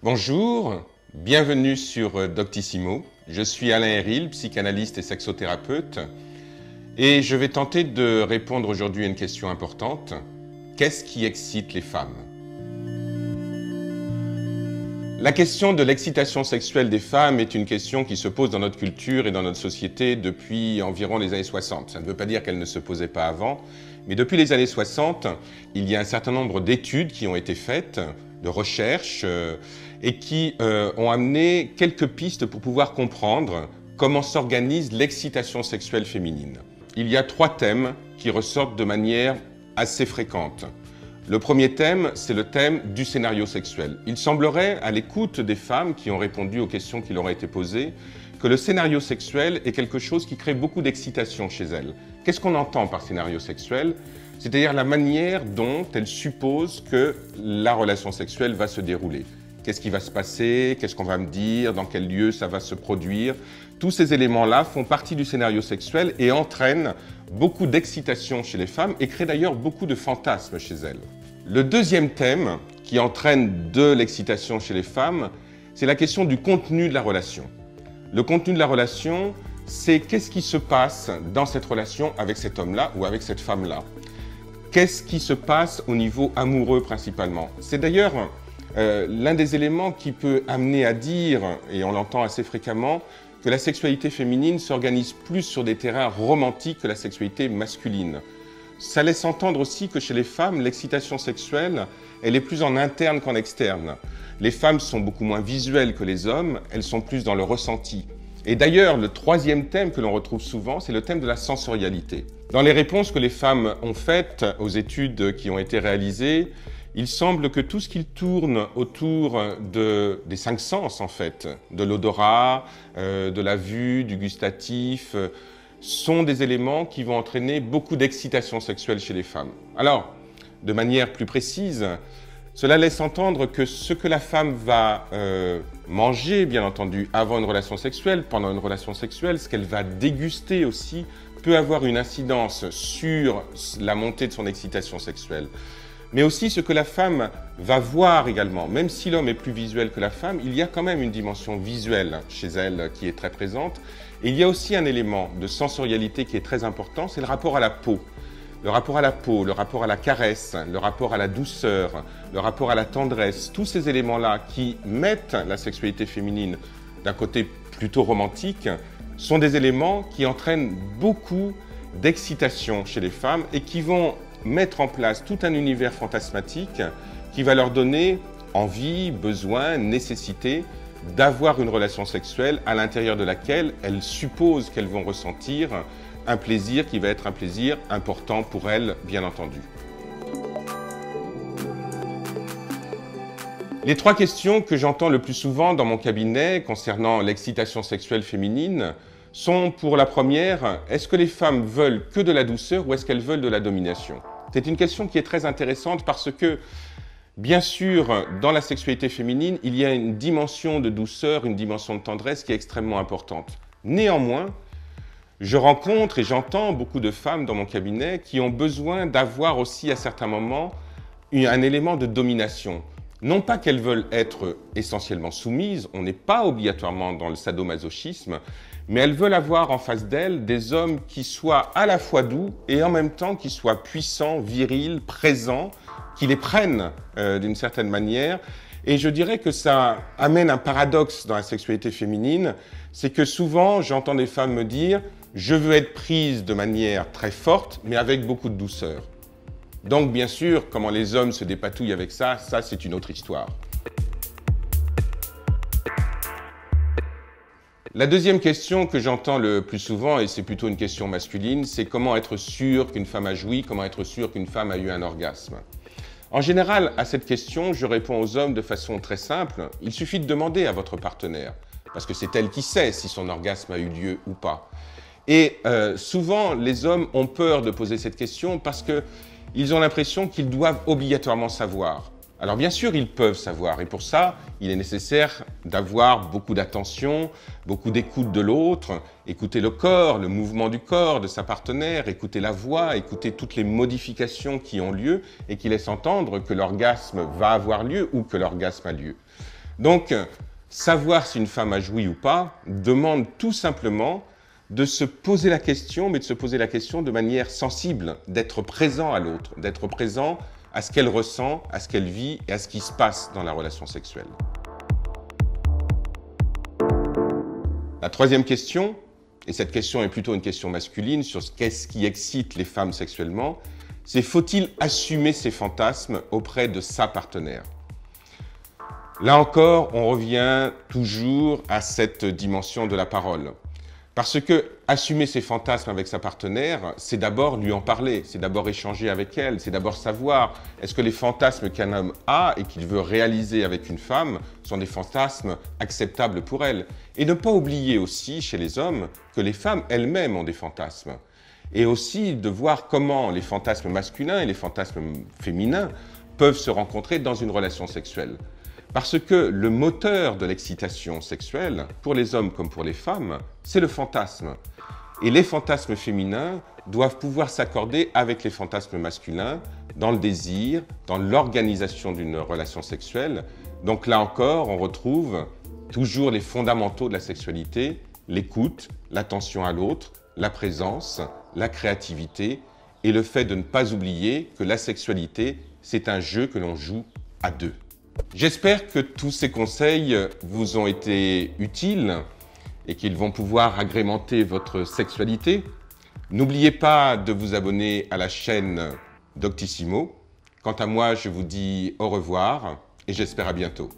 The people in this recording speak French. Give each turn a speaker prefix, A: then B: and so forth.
A: Bonjour, bienvenue sur Doctissimo. Je suis Alain Héril, psychanalyste et sexothérapeute, et je vais tenter de répondre aujourd'hui à une question importante. Qu'est-ce qui excite les femmes? La question de l'excitation sexuelle des femmes est une question qui se pose dans notre culture et dans notre société depuis environ les années 60. Ça ne veut pas dire qu'elle ne se posait pas avant, mais depuis les années 60, il y a un certain nombre d'études qui ont été faites, de recherches, et qui ont amené quelques pistes pour pouvoir comprendre comment s'organise l'excitation sexuelle féminine. Il y a 3 thèmes qui ressortent de manière assez fréquente. Le premier thème, c'est le thème du scénario sexuel. Il semblerait, à l'écoute des femmes qui ont répondu aux questions qui leur ont été posées, que le scénario sexuel est quelque chose qui crée beaucoup d'excitation chez elles. Qu'est-ce qu'on entend par scénario sexuel? C'est-à-dire la manière dont elles supposent que la relation sexuelle va se dérouler. Qu'est-ce qui va se passer? Qu'est-ce qu'on va me dire? Dans quel lieu ça va se produire? Tous ces éléments-là font partie du scénario sexuel et entraînent beaucoup d'excitation chez les femmes et créent d'ailleurs beaucoup de fantasmes chez elles. Le deuxième thème qui entraîne de l'excitation chez les femmes, c'est la question du contenu de la relation. Le contenu de la relation, c'est qu'est-ce qui se passe dans cette relation avec cet homme-là ou avec cette femme-là. Qu'est-ce qui se passe au niveau amoureux principalement? C'est d'ailleurs l'un des éléments qui peut amener à dire, et on l'entend assez fréquemment, que la sexualité féminine s'organise plus sur des terrains romantiques que la sexualité masculine. Ça laisse entendre aussi que chez les femmes, l'excitation sexuelle, elle est plus en interne qu'en externe. Les femmes sont beaucoup moins visuelles que les hommes, elles sont plus dans le ressenti. Et d'ailleurs, le troisième thème que l'on retrouve souvent, c'est le thème de la sensorialité. Dans les réponses que les femmes ont faites aux études qui ont été réalisées, il semble que tout ce qui tourne autour des 5 sens, en fait, de l'odorat, de la vue, du gustatif, sont des éléments qui vont entraîner beaucoup d'excitation sexuelle chez les femmes. Alors, de manière plus précise, cela laisse entendre que ce que la femme va manger, bien entendu, avant une relation sexuelle, pendant une relation sexuelle, ce qu'elle va déguster aussi, peut avoir une incidence sur la montée de son excitation sexuelle. Mais aussi ce que la femme va voir également. Même si l'homme est plus visuel que la femme, il y a quand même une dimension visuelle chez elle qui est très présente. Et il y a aussi un élément de sensorialité qui est très important, c'est le rapport à la peau. Le rapport à la peau, le rapport à la caresse, le rapport à la douceur, le rapport à la tendresse, tous ces éléments-là qui mettent la sexualité féminine d'un côté plutôt romantique, sont des éléments qui entraînent beaucoup d'excitation chez les femmes et qui vont mettre en place tout un univers fantasmatique qui va leur donner envie, besoin, nécessité d'avoir une relation sexuelle à l'intérieur de laquelle elles supposent qu'elles vont ressentir un plaisir qui va être un plaisir important pour elles, bien entendu. Les 3 questions que j'entends le plus souvent dans mon cabinet concernant l'excitation sexuelle féminine sont pour la première, est-ce que les femmes veulent que de la douceur ou est-ce qu'elles veulent de la domination? C'est une question qui est très intéressante parce que, bien sûr, dans la sexualité féminine, il y a une dimension de douceur, une dimension de tendresse qui est extrêmement importante. Néanmoins, je rencontre et j'entends beaucoup de femmes dans mon cabinet qui ont besoin d'avoir aussi à certains moments un élément de domination. Non pas qu'elles veulent être essentiellement soumises, on n'est pas obligatoirement dans le sadomasochisme, mais elles veulent avoir en face d'elles des hommes qui soient à la fois doux et en même temps qui soient puissants, virils, présents, qui les prennent d'une certaine manière. Et je dirais que ça amène un paradoxe dans la sexualité féminine, c'est que souvent j'entends des femmes me dire « je veux être prise de manière très forte, mais avec beaucoup de douceur ». Donc bien sûr, comment les hommes se dépatouillent avec ça c'est une autre histoire. La deuxième question que j'entends le plus souvent, et c'est plutôt une question masculine, c'est comment être sûr qu'une femme a joui, comment être sûr qu'une femme a eu un orgasme. En général, à cette question, je réponds aux hommes de façon très simple, il suffit de demander à votre partenaire, parce que c'est elle qui sait si son orgasme a eu lieu ou pas. Et souvent, les hommes ont peur de poser cette question parce qu'ils ont l'impression qu'ils doivent obligatoirement savoir. Alors bien sûr, ils peuvent savoir et pour ça, il est nécessaire d'avoir beaucoup d'attention, beaucoup d'écoute de l'autre, écouter le corps, le mouvement du corps de sa partenaire, écouter la voix, écouter toutes les modifications qui ont lieu et qui laissent entendre que l'orgasme va avoir lieu ou que l'orgasme a lieu. Donc, savoir si une femme a joui ou pas demande tout simplement de se poser la question, mais de se poser la question de manière sensible, d'être présent à l'autre, d'être présent à ce qu'elle ressent, à ce qu'elle vit et à ce qui se passe dans la relation sexuelle. La troisième question, et cette question est plutôt une question masculine sur qu'est-ce qui excite les femmes sexuellement, c'est faut-il assumer ses fantasmes auprès de sa partenaire? Là encore, on revient toujours à cette dimension de la parole. Parce que assumer ses fantasmes avec sa partenaire, c'est d'abord lui en parler, c'est d'abord échanger avec elle, c'est d'abord savoir est-ce que les fantasmes qu'un homme a et qu'il veut réaliser avec une femme sont des fantasmes acceptables pour elle. Et ne pas oublier aussi chez les hommes que les femmes elles-mêmes ont des fantasmes. Et aussi de voir comment les fantasmes masculins et les fantasmes féminins peuvent se rencontrer dans une relation sexuelle. Parce que le moteur de l'excitation sexuelle, pour les hommes comme pour les femmes, c'est le fantasme. Et les fantasmes féminins doivent pouvoir s'accorder avec les fantasmes masculins dans le désir, dans l'organisation d'une relation sexuelle. Donc là encore, on retrouve toujours les fondamentaux de la sexualité, l'écoute, l'attention à l'autre, la présence, la créativité et le fait de ne pas oublier que la sexualité, c'est un jeu que l'on joue à deux. J'espère que tous ces conseils vous ont été utiles et qu'ils vont pouvoir agrémenter votre sexualité. N'oubliez pas de vous abonner à la chaîne Doctissimo. Quant à moi, je vous dis au revoir et j'espère à bientôt.